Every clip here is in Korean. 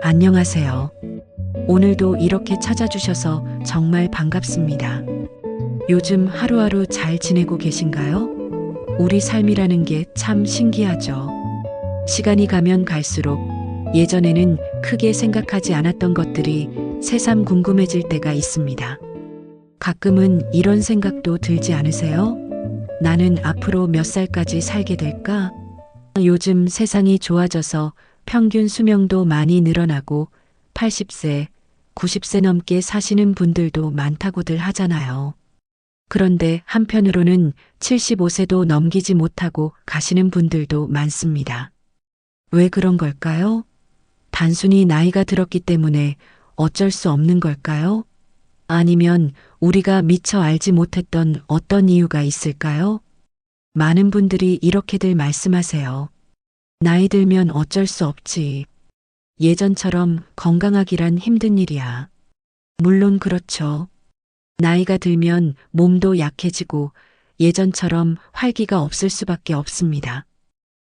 안녕하세요. 오늘도 이렇게 찾아주셔서 정말 반갑습니다. 요즘 하루하루 잘 지내고 계신가요? 우리 삶이라는 게 참 신기하죠. 시간이 가면 갈수록 예전에는 크게 생각하지 않았던 것들이 새삼 궁금해질 때가 있습니다. 가끔은 이런 생각도 들지 않으세요? 나는 앞으로 몇 살까지 살게 될까? 요즘 세상이 좋아져서 평균 수명도 많이 늘어나고 80세, 90세 넘게 사시는 분들도 많다고들 하잖아요. 그런데 한편으로는 75세도 넘기지 못하고 가시는 분들도 많습니다. 왜 그런 걸까요? 단순히 나이가 들었기 때문에 어쩔 수 없는 걸까요? 아니면 우리가 미처 알지 못했던 어떤 이유가 있을까요? 많은 분들이 이렇게들 말씀하세요. 나이 들면 어쩔 수 없지. 예전처럼 건강하기란 힘든 일이야. 물론 그렇죠. 나이가 들면 몸도 약해지고 예전처럼 활기가 없을 수밖에 없습니다.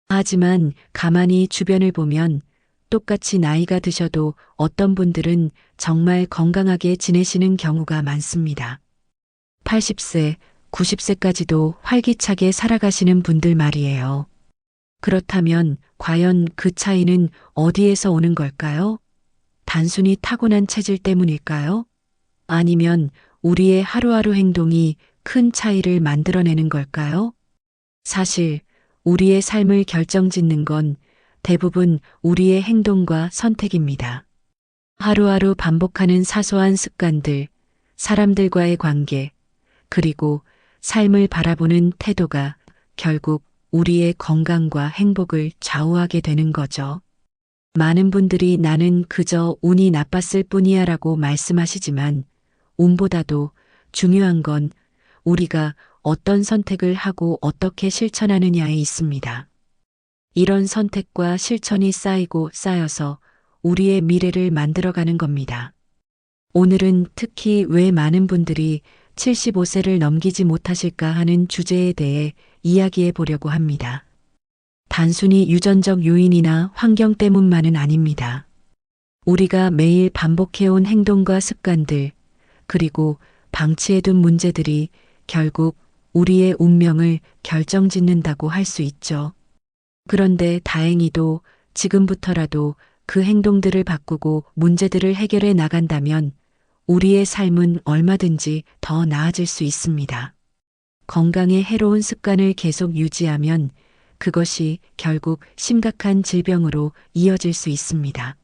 하지만 가만히 주변을 보면 똑같이 나이가 드셔도 어떤 분들은 정말 건강하게 지내시는 경우가 많습니다. 80세, 90세까지도 활기차게 살아가시는 분들 말이에요. 그렇다면 과연 그 차이는 어디에서 오는 걸까요? 단순히 타고난 체질 때문일까요? 아니면 우리의 하루하루 행동이 큰 차이를 만들어내는 걸까요? 사실 우리의 삶을 결정짓는 건 대부분 우리의 행동과 선택입니다. 하루하루 반복하는 사소한 습관들, 사람들과의 관계, 그리고 삶을 바라보는 태도가 결국 우리의 건강과 행복을 좌우하게 되는 거죠. 많은 분들이 나는 그저 운이 나빴을 뿐이야 라고 말씀하시지만 운보다도 중요한 건 우리가 어떤 선택을 하고 어떻게 실천하느냐에 있습니다. 이런 선택과 실천이 쌓이고 쌓여서 우리의 미래를 만들어가는 겁니다. 오늘은 특히 왜 많은 분들이 75세를 넘기지 못하실까 하는 주제에 대해 이야기해 보려고 합니다. 단순히 유전적 요인이나 환경 때문만은 아닙니다. 우리가 매일 반복해온 행동과 습관들, 그리고 방치해둔 문제들이 결국 우리의 운명을 결정짓는다고 할 수 있죠. 그런데 다행히도 지금부터라도 그 행동들을 바꾸고 문제들을 해결해 나간다면 우리의 삶은 얼마든지 더 나아질 수 있습니다. 건강에 해로운 습관을 계속 유지하면 그것이 결국 심각한 질병으로 이어질 수 있습니다.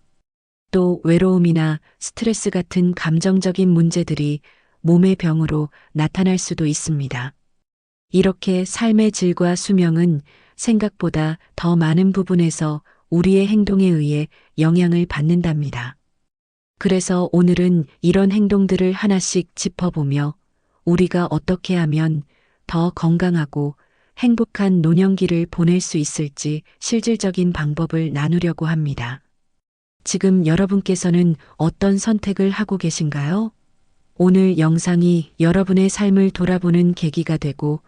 또 외로움이나 스트레스 같은 감정적인 문제들이 몸의 병으로 나타날 수도 있습니다. 이렇게 삶의 질과 수명은 생각보다 더 많은 부분에서 우리의 행동에 의해 영향을 받는답니다. 그래서 오늘은 이런 행동들을 하나씩 짚어보며 우리가 어떻게 하면 더 건강하고 행복한 노년기를 보낼 수 있을지 실질적인 방법을 나누려고 합니다. 지금 여러분께서는 어떤 선택을 하고 계신가요? 오늘 영상이 여러분의 삶을 돌아보는 계기가 되고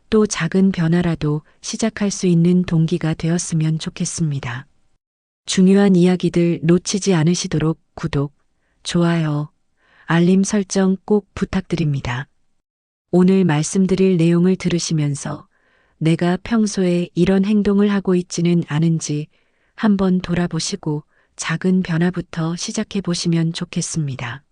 또 작은 변화라도 시작할 수 있는 동기가 되었으면 좋겠습니다. 중요한 이야기들 놓치지 않으시도록 구독, 좋아요, 알림 설정 꼭 부탁드립니다. 오늘 말씀드릴 내용을 들으시면서 내가 평소에 이런 행동을 하고 있지는 않은지 한번 돌아보시고 작은 변화부터 시작해 보시면 좋겠습니다.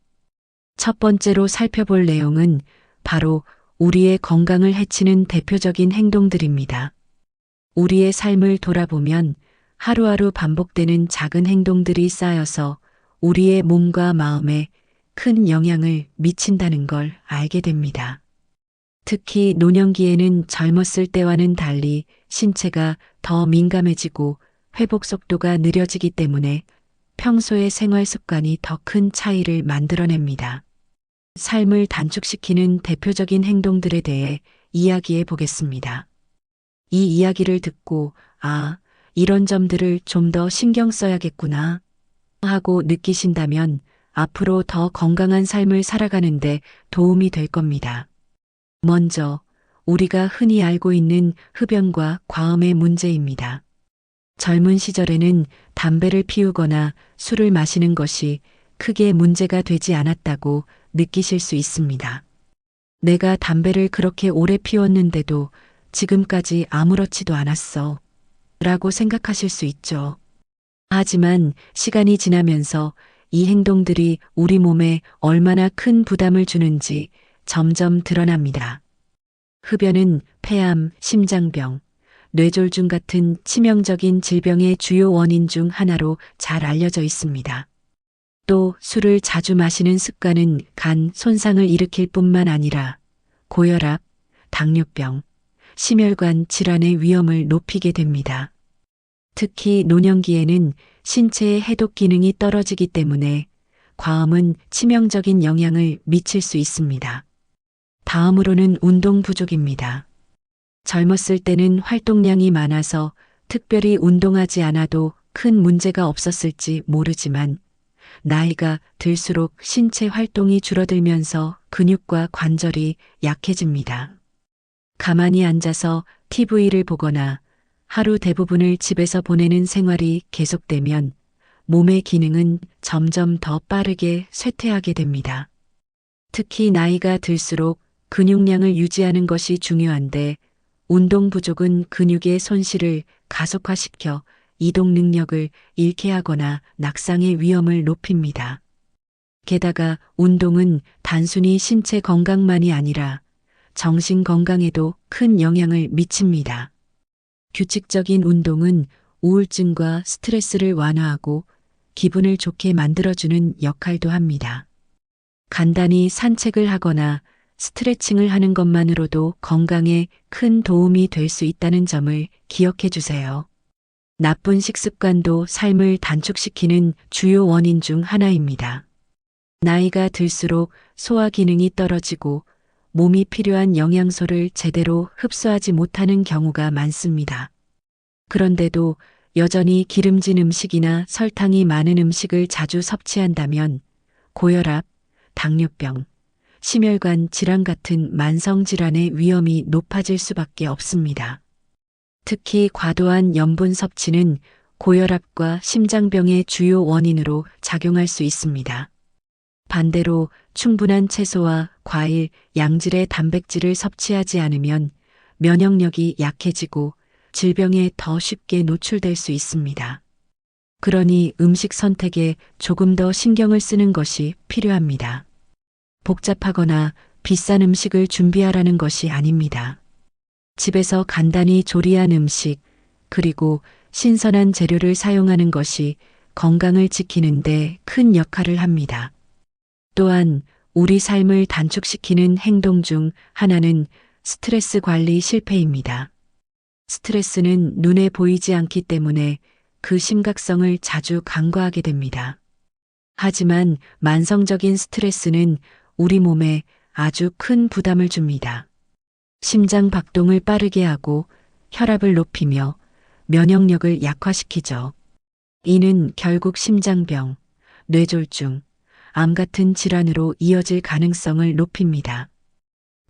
첫 번째로 살펴볼 내용은 바로 우리의 건강을 해치는 대표적인 행동들입니다. 우리의 삶을 돌아보면 하루하루 반복되는 작은 행동들이 쌓여서 우리의 몸과 마음에 큰 영향을 미친다는 걸 알게 됩니다. 특히 노년기에는 젊었을 때와는 달리 신체가 더 민감해지고 회복 속도가 느려지기 때문에 평소의 생활 습관이 더 큰 차이를 만들어냅니다. 삶을 단축시키는 대표적인 행동들에 대해 이야기해 보겠습니다. 이 이야기를 듣고 이런 점들을 좀 더 신경 써야겠구나 하고 느끼신다면 앞으로 더 건강한 삶을 살아가는데 도움이 될 겁니다. 먼저 우리가 흔히 알고 있는 흡연과 과음의 문제입니다. 젊은 시절에는 담배를 피우거나 술을 마시는 것이 크게 문제가 되지 않았다고 느끼실 수 있습니다. 내가 담배를 그렇게 오래 피웠는데도 지금까지 아무렇지도 않았어. 라고 생각하실 수 있죠. 하지만 시간이 지나면서 이 행동들이 우리 몸에 얼마나 큰 부담을 주는지 점점 드러납니다. 흡연은 폐암, 심장병, 뇌졸중 같은 치명적인 질병의 주요 원인 중 하나로 잘 알려져 있습니다. 또 술을 자주 마시는 습관은 간 손상을 일으킬 뿐만 아니라 고혈압, 당뇨병, 심혈관 질환의 위험을 높이게 됩니다. 특히 노년기에는 신체의 해독 기능이 떨어지기 때문에 과음은 치명적인 영향을 미칠 수 있습니다. 다음으로는 운동 부족입니다. 젊었을 때는 활동량이 많아서 특별히 운동하지 않아도 큰 문제가 없었을지 모르지만 나이가 들수록 신체 활동이 줄어들면서 근육과 관절이 약해집니다. 가만히 앉아서 TV를 보거나 하루 대부분을 집에서 보내는 생활이 계속되면 몸의 기능은 점점 더 빠르게 쇠퇴하게 됩니다. 특히 나이가 들수록 근육량을 유지하는 것이 중요한데 운동 부족은 근육의 손실을 가속화시켜 이동 능력을 잃게 하거나 낙상의 위험을 높입니다. 게다가 운동은 단순히 신체 건강만이 아니라 정신 건강에도 큰 영향을 미칩니다. 규칙적인 운동은 우울증과 스트레스를 완화하고 기분을 좋게 만들어주는 역할도 합니다. 간단히 산책을 하거나 스트레칭을 하는 것만으로도 건강에 큰 도움이 될 수 있다는 점을 기억해 주세요. 나쁜 식습관도 삶을 단축시키는 주요 원인 중 하나입니다. 나이가 들수록 소화 기능이 떨어지고 몸이 필요한 영양소를 제대로 흡수하지 못하는 경우가 많습니다. 그런데도 여전히 기름진 음식이나 설탕이 많은 음식을 자주 섭취한다면 고혈압, 당뇨병, 심혈관 질환 같은 만성 질환의 위험이 높아질 수밖에 없습니다. 특히 과도한 염분 섭취는 고혈압과 심장병의 주요 원인으로 작용할 수 있습니다. 반대로 충분한 채소와 과일, 양질의 단백질을 섭취하지 않으면 면역력이 약해지고 질병에 더 쉽게 노출될 수 있습니다. 그러니 음식 선택에 조금 더 신경을 쓰는 것이 필요합니다. 복잡하거나 비싼 음식을 준비하라는 것이 아닙니다. 집에서 간단히 조리한 음식, 그리고 신선한 재료를 사용하는 것이 건강을 지키는 데 큰 역할을 합니다. 또한 우리 삶을 단축시키는 행동 중 하나는 스트레스 관리 실패입니다. 스트레스는 눈에 보이지 않기 때문에 그 심각성을 자주 간과하게 됩니다. 하지만 만성적인 스트레스는 우리 몸에 아주 큰 부담을 줍니다. 심장 박동을 빠르게 하고 혈압을 높이며 면역력을 약화시키죠. 이는 결국 심장병, 뇌졸중, 암 같은 질환으로 이어질 가능성을 높입니다.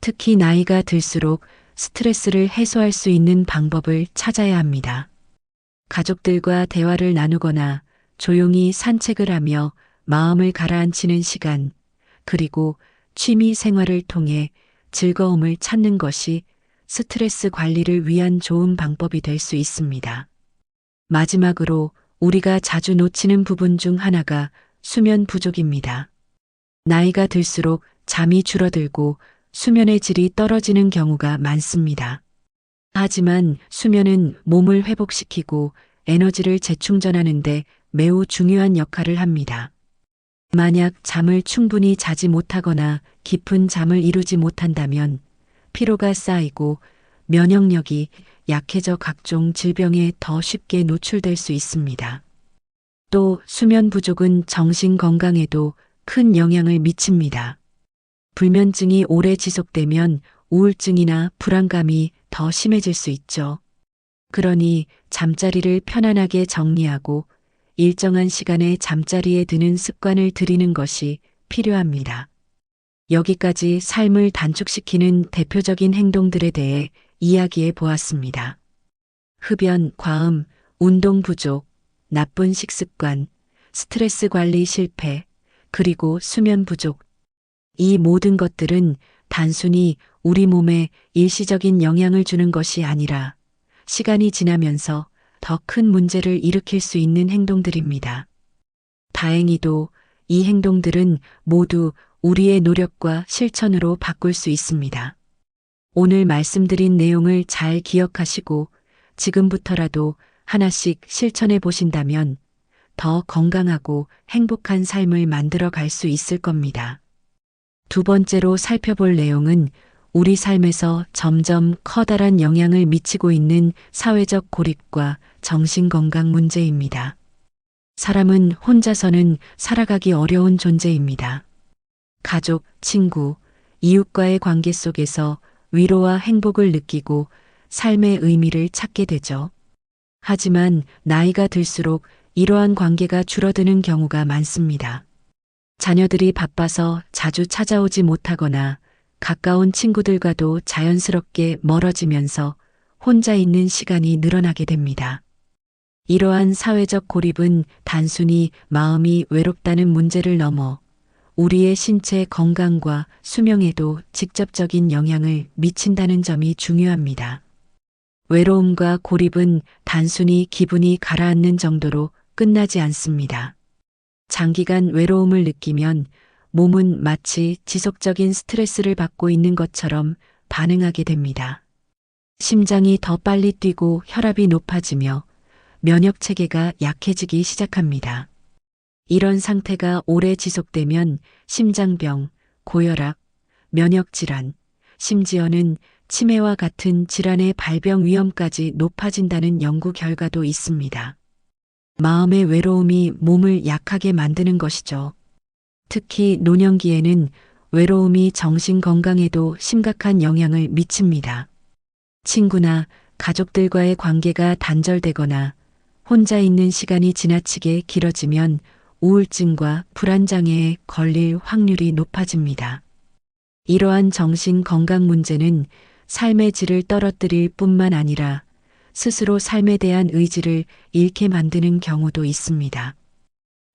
특히 나이가 들수록 스트레스를 해소할 수 있는 방법을 찾아야 합니다. 가족들과 대화를 나누거나 조용히 산책을 하며 마음을 가라앉히는 시간, 그리고 취미 생활을 통해 즐거움을 찾는 것이 스트레스 관리를 위한 좋은 방법이 될 수 있습니다. 마지막으로 우리가 자주 놓치는 부분 중 하나가 수면 부족입니다. 나이가 들수록 잠이 줄어들고 수면의 질이 떨어지는 경우가 많습니다. 하지만 수면은 몸을 회복시키고 에너지를 재충전하는 데 매우 중요한 역할을 합니다. 만약 잠을 충분히 자지 못하거나 깊은 잠을 이루지 못한다면 피로가 쌓이고 면역력이 약해져 각종 질병에 더 쉽게 노출될 수 있습니다. 또 수면 부족은 정신 건강에도 큰 영향을 미칩니다. 불면증이 오래 지속되면 우울증이나 불안감이 더 심해질 수 있죠. 그러니 잠자리를 편안하게 정리하고 일정한 시간에 잠자리에 드는 습관을 들이는 것이 필요합니다. 여기까지 삶을 단축시키는 대표적인 행동들에 대해 이야기해 보았습니다. 흡연, 과음, 운동 부족, 나쁜 식습관, 스트레스 관리 실패, 그리고 수면 부족. 이 모든 것들은 단순히 우리 몸에 일시적인 영향을 주는 것이 아니라 시간이 지나면서 더 큰 문제를 일으킬 수 있는 행동들입니다. 다행히도 이 행동들은 모두 우리의 노력과 실천으로 바꿀 수 있습니다. 오늘 말씀드린 내용을 잘 기억하시고 지금부터라도 하나씩 실천해 보신다면 더 건강하고 행복한 삶을 만들어 갈 수 있을 겁니다. 두 번째로 살펴볼 내용은 우리 삶에서 점점 커다란 영향을 미치고 있는 사회적 고립과 정신건강 문제입니다. 사람은 혼자서는 살아가기 어려운 존재입니다. 가족, 친구, 이웃과의 관계 속에서 위로와 행복을 느끼고 삶의 의미를 찾게 되죠. 하지만 나이가 들수록 이러한 관계가 줄어드는 경우가 많습니다. 자녀들이 바빠서 자주 찾아오지 못하거나 가까운 친구들과도 자연스럽게 멀어지면서 혼자 있는 시간이 늘어나게 됩니다. 이러한 사회적 고립은 단순히 마음이 외롭다는 문제를 넘어 우리의 신체 건강과 수명에도 직접적인 영향을 미친다는 점이 중요합니다. 외로움과 고립은 단순히 기분이 가라앉는 정도로 끝나지 않습니다. 장기간 외로움을 느끼면 몸은 마치 지속적인 스트레스를 받고 있는 것처럼 반응하게 됩니다. 심장이 더 빨리 뛰고 혈압이 높아지며 면역 체계가 약해지기 시작합니다. 이런 상태가 오래 지속되면 심장병, 고혈압, 면역질환, 심지어는 치매와 같은 질환의 발병 위험까지 높아진다는 연구 결과도 있습니다. 마음의 외로움이 몸을 약하게 만드는 것이죠. 특히 노년기에는 외로움이 정신 건강에도 심각한 영향을 미칩니다. 친구나 가족들과의 관계가 단절되거나 혼자 있는 시간이 지나치게 길어지면 우울증과 불안장애에 걸릴 확률이 높아집니다. 이러한 정신 건강 문제는 삶의 질을 떨어뜨릴 뿐만 아니라 스스로 삶에 대한 의지를 잃게 만드는 경우도 있습니다.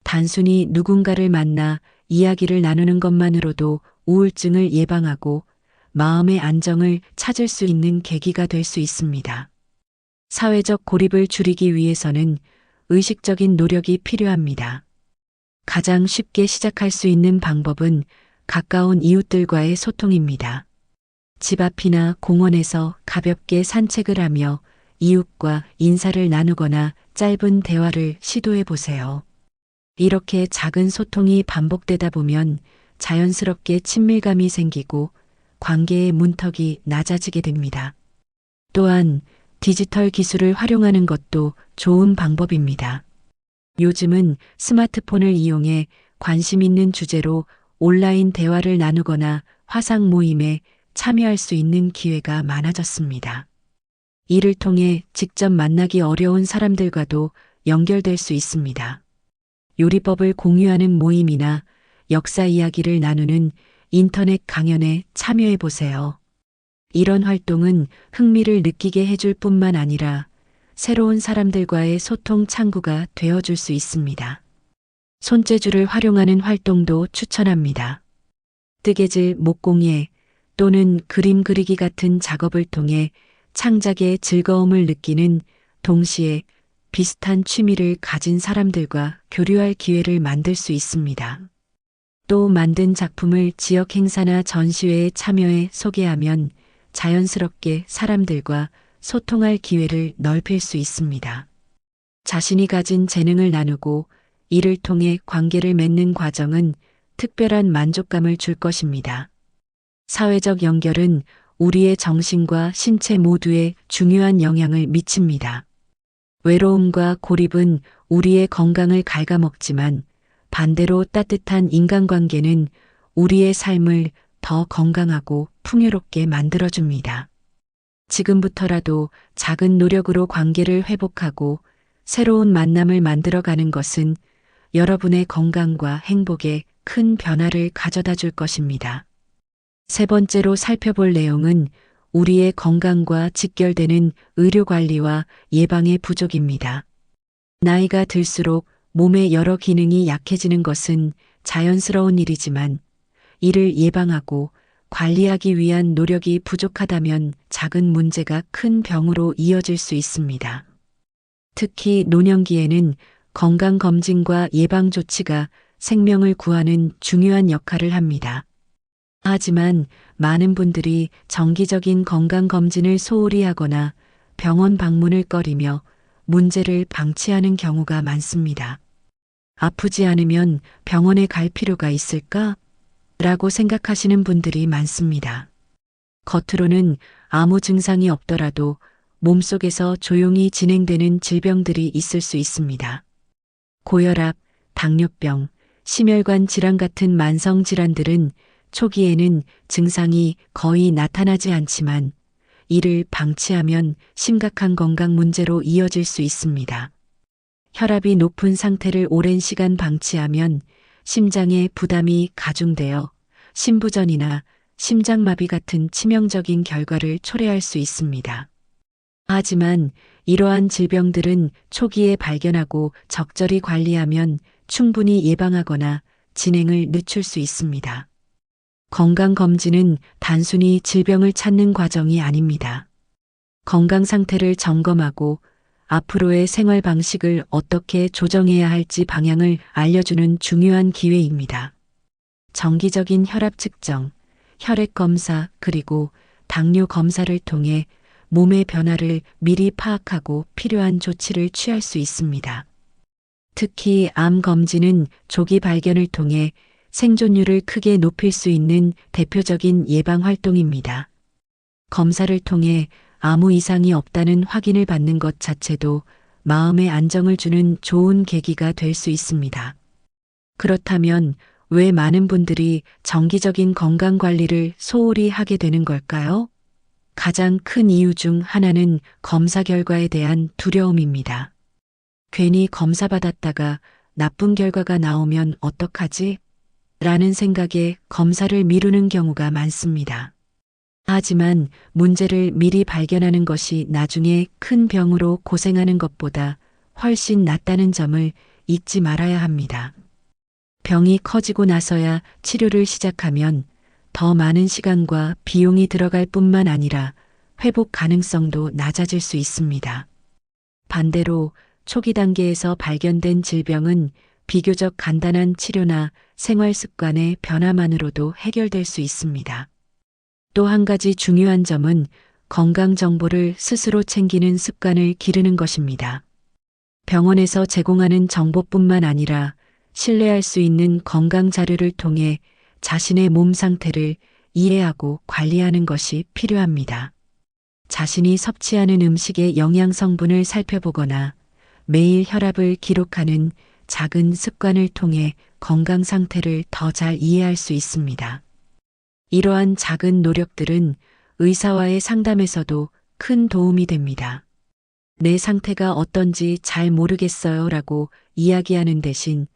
단순히 누군가를 만나 이야기를 나누는 것만으로도 우울증을 예방하고 마음의 안정을 찾을 수 있는 계기가 될 수 있습니다. 사회적 고립을 줄이기 위해서는 의식적인 노력이 필요합니다. 가장 쉽게 시작할 수 있는 방법은 가까운 이웃들과의 소통입니다. 집 앞이나 공원에서 가볍게 산책을 하며 이웃과 인사를 나누거나 짧은 대화를 시도해 보세요. 이렇게 작은 소통이 반복되다 보면 자연스럽게 친밀감이 생기고 관계의 문턱이 낮아지게 됩니다. 또한 디지털 기술을 활용하는 것도 좋은 방법입니다. 요즘은 스마트폰을 이용해 관심 있는 주제로 온라인 대화를 나누거나 화상 모임에 참여할 수 있는 기회가 많아졌습니다. 이를 통해 직접 만나기 어려운 사람들과도 연결될 수 있습니다. 요리법을 공유하는 모임이나 역사 이야기를 나누는 인터넷 강연에 참여해 보세요. 이런 활동은 흥미를 느끼게 해줄 뿐만 아니라 새로운 사람들과의 소통 창구가 되어줄 수 있습니다. 손재주를 활용하는 활동도 추천합니다. 뜨개질, 목공예 또는 그림 그리기 같은 작업을 통해 창작의 즐거움을 느끼는 동시에 비슷한 취미를 가진 사람들과 교류할 기회를 만들 수 있습니다. 또 만든 작품을 지역 행사나 전시회에 참여해 소개하면 자연스럽게 사람들과 소통할 기회를 넓힐 수 있습니다. 자신이 가진 재능을 나누고 이를 통해 관계를 맺는 과정은 특별한 만족감을 줄 것입니다. 사회적 연결은 우리의 정신과 신체 모두에 중요한 영향을 미칩니다. 외로움과 고립은 우리의 건강을 갉아먹지만 반대로 따뜻한 인간관계는 우리의 삶을 더 건강하고 풍요롭게 만들어줍니다. 지금부터라도 작은 노력으로 관계를 회복하고 새로운 만남을 만들어가는 것은 여러분의 건강과 행복에 큰 변화를 가져다 줄 것입니다. 세 번째로 살펴볼 내용은 우리의 건강과 직결되는 의료관리와 예방의 부족입니다. 나이가 들수록 몸의 여러 기능이 약해지는 것은 자연스러운 일이지만 이를 예방하고 관리하기 위한 노력이 부족하다면 작은 문제가 큰 병으로 이어질 수 있습니다. 특히 노년기에는 건강검진과 예방조치가 생명을 구하는 중요한 역할을 합니다. 하지만 많은 분들이 정기적인 건강검진을 소홀히 하거나 병원 방문을 꺼리며 문제를 방치하는 경우가 많습니다. 아프지 않으면 병원에 갈 필요가 있을까? 라고 생각하시는 분들이 많습니다. 겉으로는 아무 증상이 없더라도 몸속에서 조용히 진행되는 질병들이 있을 수 있습니다. 고혈압, 당뇨병, 심혈관 질환 같은 만성 질환들은 초기에는 증상이 거의 나타나지 않지만 이를 방치하면 심각한 건강 문제로 이어질 수 있습니다. 혈압이 높은 상태를 오랜 시간 방치하면 심장에 부담이 가중되어 심부전이나 심장마비 같은 치명적인 결과를 초래할 수 있습니다. 하지만 이러한 질병들은 초기에 발견하고 적절히 관리하면 충분히 예방하거나 진행을 늦출 수 있습니다. 건강검진은 단순히 질병을 찾는 과정이 아닙니다. 건강 상태를 점검하고 앞으로의 생활 방식을 어떻게 조정해야 할지 방향을 알려주는 중요한 기회입니다. 정기적인 혈압 측정, 혈액 검사 그리고 당뇨 검사를 통해 몸의 변화를 미리 파악하고 필요한 조치를 취할 수 있습니다. 특히 암 검진은 조기 발견을 통해 생존율을 크게 높일 수 있는 대표적인 예방 활동입니다. 검사를 통해 아무 이상이 없다는 확인을 받는 것 자체도 마음의 안정을 주는 좋은 계기가 될 수 있습니다. 그렇다면 왜 많은 분들이 정기적인 건강 관리를 소홀히 하게 되는 걸까요? 가장 큰 이유 중 하나는 검사 결과에 대한 두려움입니다. 괜히 검사 받았다가 나쁜 결과가 나오면 어떡하지? 라는 생각에 검사를 미루는 경우가 많습니다. 하지만 문제를 미리 발견하는 것이 나중에 큰 병으로 고생하는 것보다 훨씬 낫다는 점을 잊지 말아야 합니다. 병이 커지고 나서야 치료를 시작하면 더 많은 시간과 비용이 들어갈 뿐만 아니라 회복 가능성도 낮아질 수 있습니다. 반대로 초기 단계에서 발견된 질병은 비교적 간단한 치료나 생활 습관의 변화만으로도 해결될 수 있습니다. 또 한 가지 중요한 점은 건강 정보를 스스로 챙기는 습관을 기르는 것입니다. 병원에서 제공하는 정보뿐만 아니라 신뢰할 수 있는 건강 자료를 통해 자신의 몸 상태를 이해하고 관리하는 것이 필요합니다. 자신이 섭취하는 음식의 영양 성분을 살펴보거나 매일 혈압을 기록하는 작은 습관을 통해 건강 상태를 더 잘 이해할 수 있습니다. 이러한 작은 노력들은 의사와의 상담에서도 큰 도움이 됩니다. 내 상태가 어떤지 잘 모르겠어요 라고 이야기하는 대신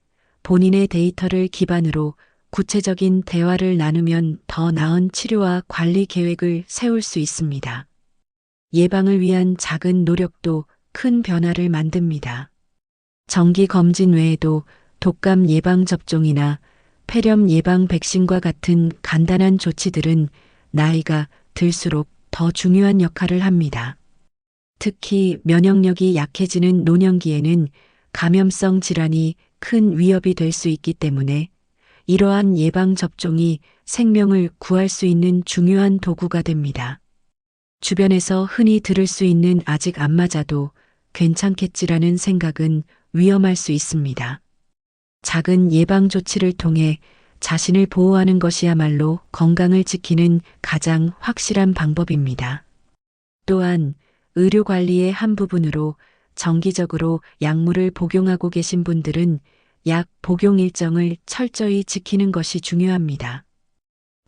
본인의 데이터를 기반으로 구체적인 대화를 나누면 더 나은 치료와 관리 계획을 세울 수 있습니다. 예방을 위한 작은 노력도 큰 변화를 만듭니다. 정기 검진 외에도 독감 예방 접종이나 폐렴 예방 백신과 같은 간단한 조치들은 나이가 들수록 더 중요한 역할을 합니다. 특히 면역력이 약해지는 노년기에는 감염성 질환이 큰 위협이 될 수 있기 때문에 이러한 예방 접종이 생명을 구할 수 있는 중요한 도구가 됩니다. 주변에서 흔히 들을 수 있는 아직 안 맞아도 괜찮겠지라는 생각은 위험할 수 있습니다. 작은 예방 조치를 통해 자신을 보호하는 것이야말로 건강을 지키는 가장 확실한 방법입니다. 또한 의료 관리의 한 부분으로 정기적으로 약물을 복용하고 계신 분들은 약 복용 일정을 철저히 지키는 것이 중요합니다.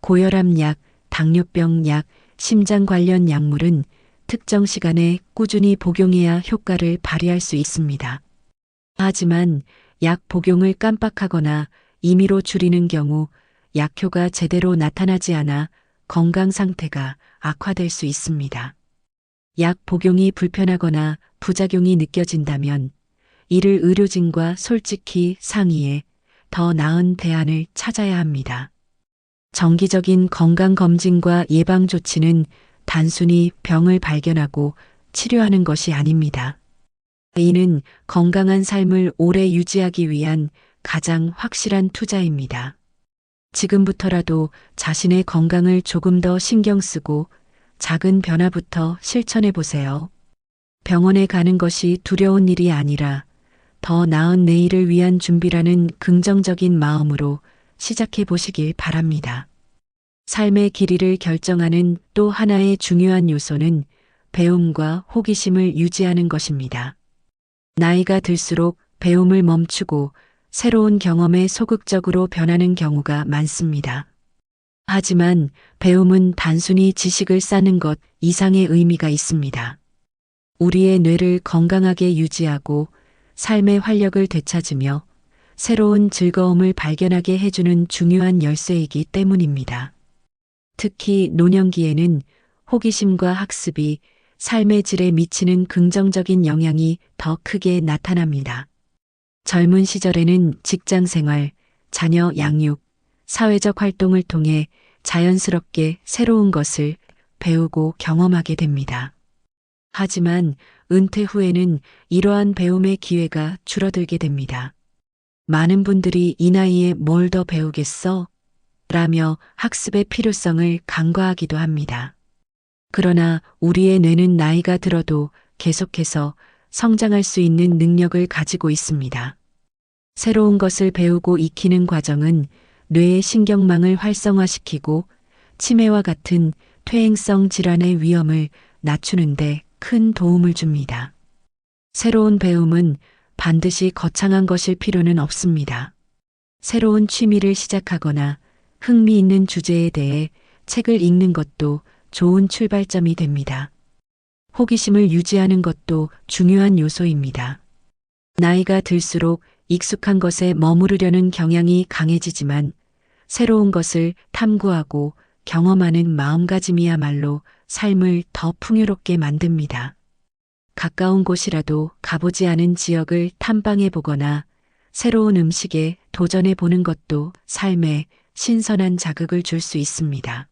고혈압 약, 당뇨병 약, 심장 관련 약물은 특정 시간에 꾸준히 복용해야 효과를 발휘할 수 있습니다. 하지만 약 복용을 깜빡하거나 임의로 줄이는 경우 약효가 제대로 나타나지 않아 건강 상태가 악화될 수 있습니다. 약 복용이 불편하거나 부작용이 느껴진다면 이를 의료진과 솔직히 상의해 더 나은 대안을 찾아야 합니다. 정기적인 건강검진과 예방조치는 단순히 병을 발견하고 치료하는 것이 아닙니다. 이는 건강한 삶을 오래 유지하기 위한 가장 확실한 투자입니다. 지금부터라도 자신의 건강을 조금 더 신경 쓰고 작은 변화부터 실천해 보세요. 병원에 가는 것이 두려운 일이 아니라 더 나은 내일을 위한 준비라는 긍정적인 마음으로 시작해 보시길 바랍니다. 삶의 길이를 결정하는 또 하나의 중요한 요소는 배움과 호기심을 유지하는 것입니다. 나이가 들수록 배움을 멈추고 새로운 경험에 소극적으로 변하는 경우가 많습니다. 하지만 배움은 단순히 지식을 쌓는 것 이상의 의미가 있습니다. 우리의 뇌를 건강하게 유지하고 삶의 활력을 되찾으며 새로운 즐거움을 발견하게 해주는 중요한 열쇠이기 때문입니다. 특히 노년기에는 호기심과 학습이 삶의 질에 미치는 긍정적인 영향이 더 크게 나타납니다. 젊은 시절에는 직장 생활, 자녀 양육, 사회적 활동을 통해 자연스럽게 새로운 것을 배우고 경험하게 됩니다. 하지만 은퇴 후에는 이러한 배움의 기회가 줄어들게 됩니다. 많은 분들이 이 나이에 뭘 더 배우겠어? 라며 학습의 필요성을 간과하기도 합니다. 그러나 우리의 뇌는 나이가 들어도 계속해서 성장할 수 있는 능력을 가지고 있습니다. 새로운 것을 배우고 익히는 과정은 뇌의 신경망을 활성화시키고 치매와 같은 퇴행성 질환의 위험을 낮추는데 큰 도움을 줍니다. 새로운 배움은 반드시 거창한 것일 필요는 없습니다. 새로운 취미를 시작하거나 흥미있는 주제에 대해 책을 읽는 것도 좋은 출발점이 됩니다. 호기심을 유지하는 것도 중요한 요소입니다. 나이가 들수록 익숙한 것에 머무르려는 경향이 강해지지만 새로운 것을 탐구하고 경험하는 마음가짐이야말로 삶을 더 풍요롭게 만듭니다. 가까운 곳이라도 가보지 않은 지역을 탐방해 보거나 새로운 음식에 도전해 보는 것도 삶에 신선한 자극을 줄 수 있습니다.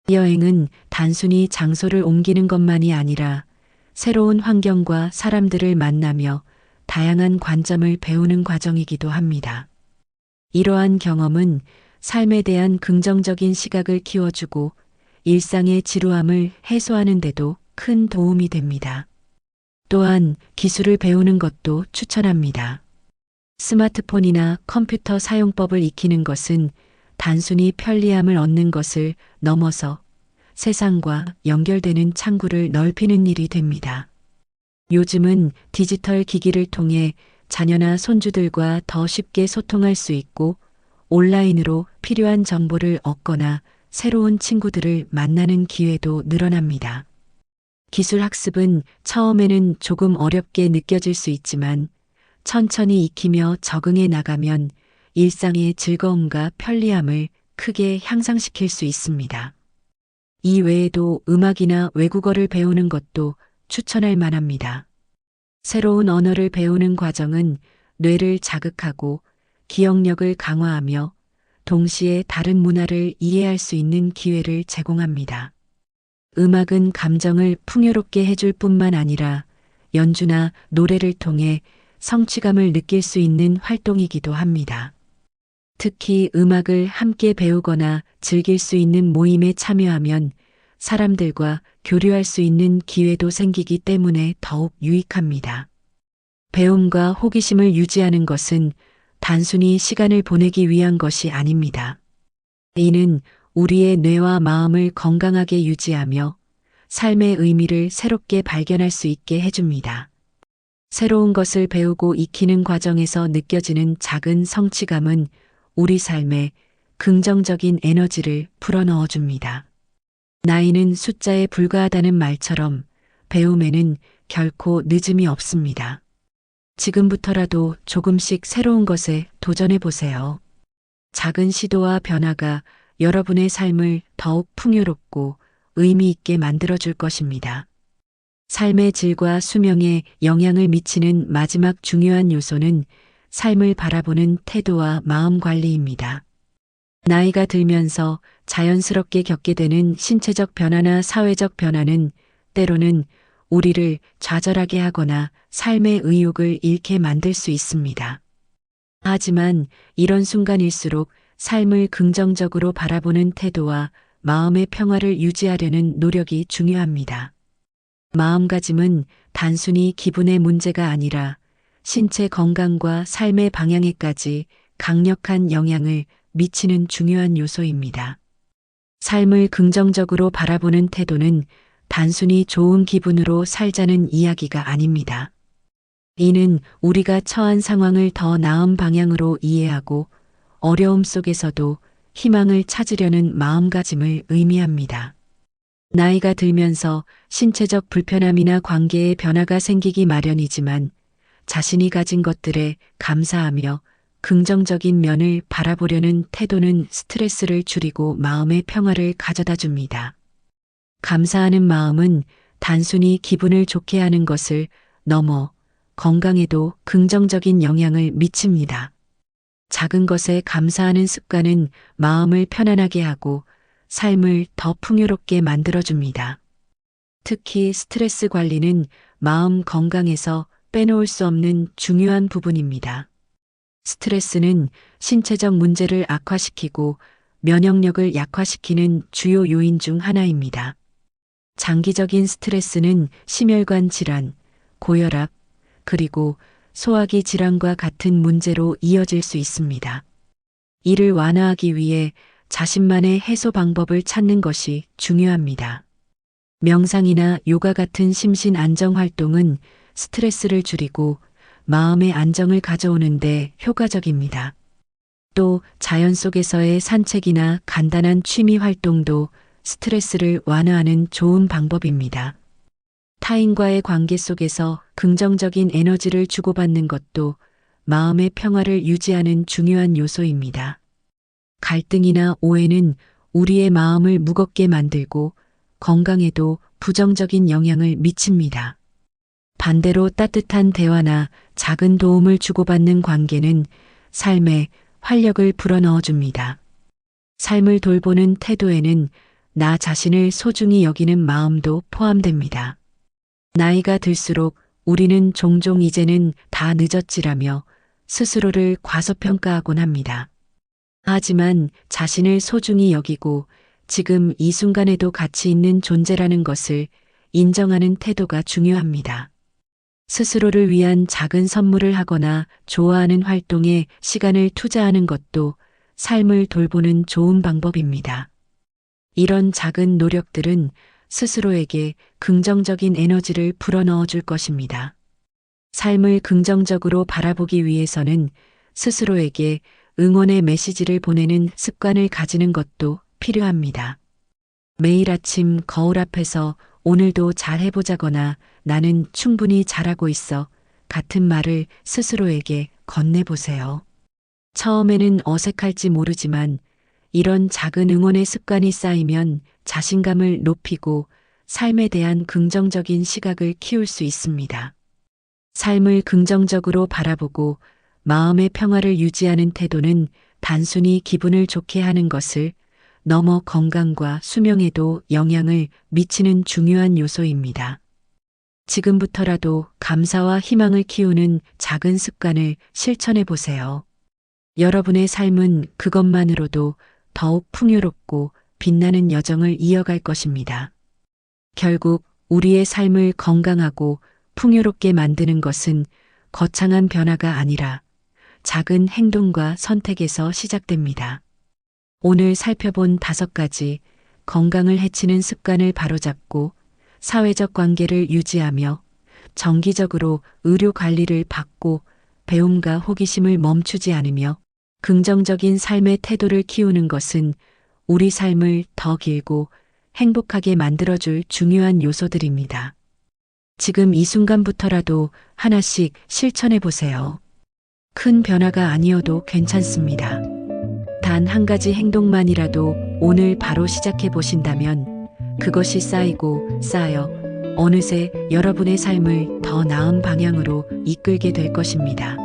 여행은 단순히 장소를 옮기는 것만이 아니라 새로운 환경과 사람들을 만나며 다양한 관점을 배우는 과정이기도 합니다. 이러한 경험은 삶에 대한 긍정적인 시각을 키워주고 일상의 지루함을 해소하는 데도 큰 도움이 됩니다. 또한 기술을 배우는 것도 추천합니다. 스마트폰이나 컴퓨터 사용법을 익히는 것은 단순히 편리함을 얻는 것을 넘어서 세상과 연결되는 창구를 넓히는 일이 됩니다. 요즘은 디지털 기기를 통해 자녀나 손주들과 더 쉽게 소통할 수 있고 온라인으로 필요한 정보를 얻거나 새로운 친구들을 만나는 기회도 늘어납니다. 기술 학습은 처음에는 조금 어렵게 느껴질 수 있지만 천천히 익히며 적응해 나가면 일상의 즐거움과 편리함을 크게 향상시킬 수 있습니다. 이 외에도 음악이나 외국어를 배우는 것도 추천할 만합니다. 새로운 언어를 배우는 과정은 뇌를 자극하고 기억력을 강화하며 동시에 다른 문화를 이해할 수 있는 기회를 제공합니다. 음악은 감정을 풍요롭게 해줄 뿐만 아니라 연주나 노래를 통해 성취감을 느낄 수 있는 활동이기도 합니다. 특히 음악을 함께 배우거나 즐길 수 있는 모임에 참여하면 사람들과 교류할 수 있는 기회도 생기기 때문에 더욱 유익합니다. 배움과 호기심을 유지하는 것은 단순히 시간을 보내기 위한 것이 아닙니다. 이는 우리의 뇌와 마음을 건강하게 유지하며 삶의 의미를 새롭게 발견할 수 있게 해줍니다. 새로운 것을 배우고 익히는 과정에서 느껴지는 작은 성취감은 우리 삶에 긍정적인 에너지를 불어넣어 줍니다. 나이는 숫자에 불과하다는 말처럼 배움에는 결코 늦음이 없습니다. 지금부터라도 조금씩 새로운 것에 도전해 보세요. 작은 시도와 변화가 여러분의 삶을 더욱 풍요롭고 의미 있게 만들어 줄 것입니다. 삶의 질과 수명에 영향을 미치는 마지막 중요한 요소는 삶을 바라보는 태도와 마음 관리입니다. 나이가 들면서 자연스럽게 겪게 되는 신체적 변화나 사회적 변화는 때로는 우리를 좌절하게 하거나 삶의 의욕을 잃게 만들 수 있습니다. 하지만 이런 순간일수록 삶을 긍정적으로 바라보는 태도와 마음의 평화를 유지하려는 노력이 중요합니다. 마음가짐은 단순히 기분의 문제가 아니라 신체 건강과 삶의 방향에까지 강력한 영향을 미치는 중요한 요소입니다. 삶을 긍정적으로 바라보는 태도는 단순히 좋은 기분으로 살자는 이야기가 아닙니다. 이는 우리가 처한 상황을 더 나은 방향으로 이해하고 어려움 속에서도 희망을 찾으려는 마음가짐을 의미합니다. 나이가 들면서 신체적 불편함이나 관계의 변화가 생기기 마련이지만 자신이 가진 것들에 감사하며 긍정적인 면을 바라보려는 태도는 스트레스를 줄이고 마음의 평화를 가져다 줍니다. 감사하는 마음은 단순히 기분을 좋게 하는 것을 넘어 건강에도 긍정적인 영향을 미칩니다. 작은 것에 감사하는 습관은 마음을 편안하게 하고 삶을 더 풍요롭게 만들어줍니다. 특히 스트레스 관리는 마음 건강에서 빼놓을 수 없는 중요한 부분입니다. 스트레스는 신체적 문제를 악화시키고 면역력을 약화시키는 주요 요인 중 하나입니다. 장기적인 스트레스는 심혈관 질환, 고혈압, 그리고 소화기 질환과 같은 문제로 이어질 수 있습니다. 이를 완화하기 위해 자신만의 해소 방법을 찾는 것이 중요합니다. 명상이나 요가 같은 심신 안정 활동은 스트레스를 줄이고 마음의 안정을 가져오는데 효과적입니다. 또 자연 속에서의 산책이나 간단한 취미 활동도 스트레스를 완화하는 좋은 방법입니다. 타인과의 관계 속에서 긍정적인 에너지를 주고받는 것도 마음의 평화를 유지하는 중요한 요소입니다. 갈등이나 오해는 우리의 마음을 무겁게 만들고 건강에도 부정적인 영향을 미칩니다. 반대로 따뜻한 대화나 작은 도움을 주고받는 관계는 삶에 활력을 불어넣어 줍니다. 삶을 돌보는 태도에는 나 자신을 소중히 여기는 마음도 포함됩니다. 나이가 들수록 우리는 종종 이제는 다 늦었지라며 스스로를 과소평가하곤 합니다. 하지만 자신을 소중히 여기고 지금 이 순간에도 가치 있는 존재라는 것을 인정하는 태도가 중요합니다. 스스로를 위한 작은 선물을 하거나 좋아하는 활동에 시간을 투자하는 것도 삶을 돌보는 좋은 방법입니다. 이런 작은 노력들은 스스로에게 긍정적인 에너지를 불어넣어 줄 것입니다. 삶을 긍정적으로 바라보기 위해서는 스스로에게 응원의 메시지를 보내는 습관을 가지는 것도 필요합니다. 매일 아침 거울 앞에서 오늘도 잘 해보자거나 나는 충분히 잘하고 있어 같은 말을 스스로에게 건네보세요. 처음에는 어색할지 모르지만 이런 작은 응원의 습관이 쌓이면 자신감을 높이고 삶에 대한 긍정적인 시각을 키울 수 있습니다. 삶을 긍정적으로 바라보고 마음의 평화를 유지하는 태도는 단순히 기분을 좋게 하는 것을 넘어 건강과 수명에도 영향을 미치는 중요한 요소입니다. 지금부터라도 감사와 희망을 키우는 작은 습관을 실천해 보세요. 여러분의 삶은 그것만으로도 더욱 풍요롭고 빛나는 여정을 이어갈 것입니다. 결국 우리의 삶을 건강하고 풍요롭게 만드는 것은 거창한 변화가 아니라 작은 행동과 선택에서 시작됩니다. 오늘 살펴본 5가지 건강을 해치는 습관을 바로잡고 사회적 관계를 유지하며 정기적으로 의료 관리를 받고 배움과 호기심을 멈추지 않으며 긍정적인 삶의 태도를 키우는 것은 우리 삶을 더 길고 행복하게 만들어줄 중요한 요소들입니다. 지금 이 순간부터라도 하나씩 실천해 보세요. 큰 변화가 아니어도 괜찮습니다. 단 한 가지 행동만이라도 오늘 바로 시작해 보신다면 그것이 쌓이고 쌓여 어느새 여러분의 삶을 더 나은 방향으로 이끌게 될 것입니다.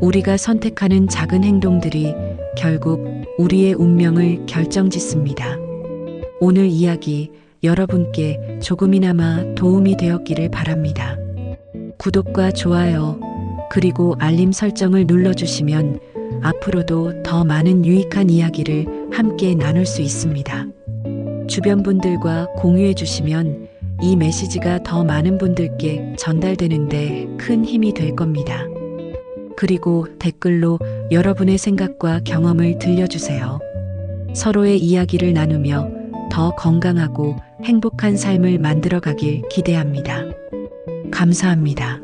우리가 선택하는 작은 행동들이 결국 우리의 운명을 결정짓습니다. 오늘 이야기 여러분께 조금이나마 도움이 되었기를 바랍니다. 구독과 좋아요, 그리고 알림 설정을 눌러주시면 앞으로도 더 많은 유익한 이야기를 함께 나눌 수 있습니다. 주변 분들과 공유해 주시면 이 메시지가 더 많은 분들께 전달되는데 큰 힘이 될 겁니다. 그리고 댓글로 여러분의 생각과 경험을 들려주세요. 서로의 이야기를 나누며 더 건강하고 행복한 삶을 만들어가길 기대합니다. 감사합니다.